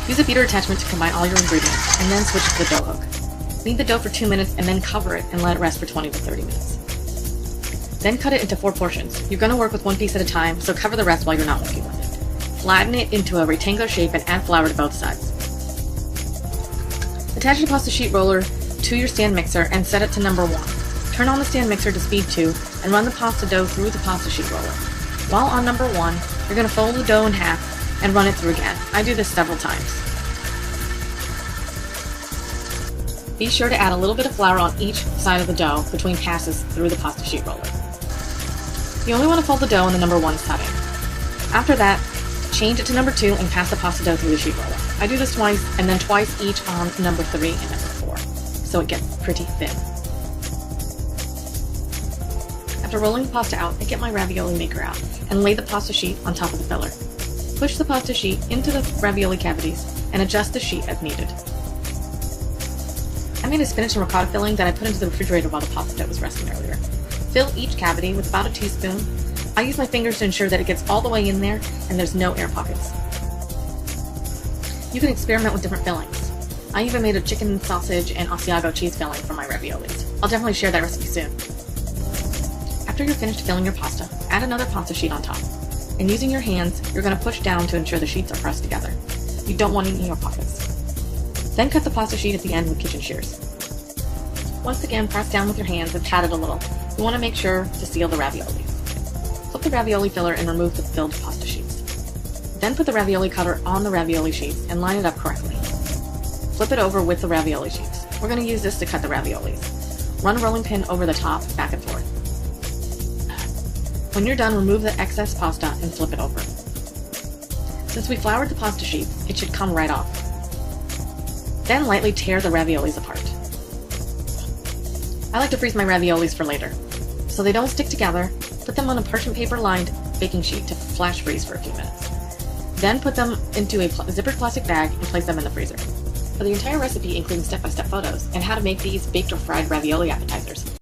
Use a beater attachment to combine all your ingredients, and then switch to the dough hook. Knead the dough for 2 minutes and then cover it and let it rest for 20 to 30 minutes. Then cut it into 4 portions. You're going to work with one piece at a time, so cover the rest while you're not working with it. Flatten it into a rectangular shape and add flour to both sides. Attach the pasta sheet roller to your stand mixer and set it to number 1. Turn on the stand mixer to speed 2 and run the pasta dough through the pasta sheet roller. While on number 1, you're going to fold the dough in half and run it through again. I do this several times. Be sure to add a little bit of flour on each side of the dough between passes through the pasta sheet roller. You only want to fold the dough in the number 1 setting. After that, change it to number 2 and pass the pasta dough through the sheet roller. I do this twice and then twice each on number 3 and number 4, so it gets pretty thin. After rolling the pasta out, I get my ravioli maker out and lay the pasta sheet on top of the filler. Push the pasta sheet into the ravioli cavities and adjust the sheet as needed. I made a spinach and ricotta filling that I put into the refrigerator while the pasta dough was resting earlier. Fill each cavity with about a teaspoon. I use my fingers to ensure that it gets all the way in there and there's no air pockets. You can experiment with different fillings. I even made a chicken, sausage, and Asiago cheese filling for my raviolis. I'll definitely share that recipe soon. After you're finished filling your pasta, add another pasta sheet on top. And using your hands, you're going to push down to ensure the sheets are pressed together. You don't want any air pockets. Then cut the pasta sheet at the end with kitchen shears. Once again, press down with your hands and pat it a little. You want to make sure to seal the raviolis. Flip the ravioli filler and remove the filled pasta sheets. Then put the ravioli cutter on the ravioli sheets and line it up correctly. Flip it over with the ravioli sheets. We're going to use this to cut the raviolis. Run a rolling pin over the top, back and forth. When you're done, remove the excess pasta and flip it over. Since we floured the pasta sheets, it should come right off. Then lightly tear the raviolis apart. I like to freeze my raviolis for later. So they don't stick together, put them on a parchment paper lined baking sheet to flash freeze for a few minutes. Then put them into a zippered plastic bag and place them in the freezer. For the entire recipe, including step-by-step photos and how to make these baked or fried ravioli appetizers,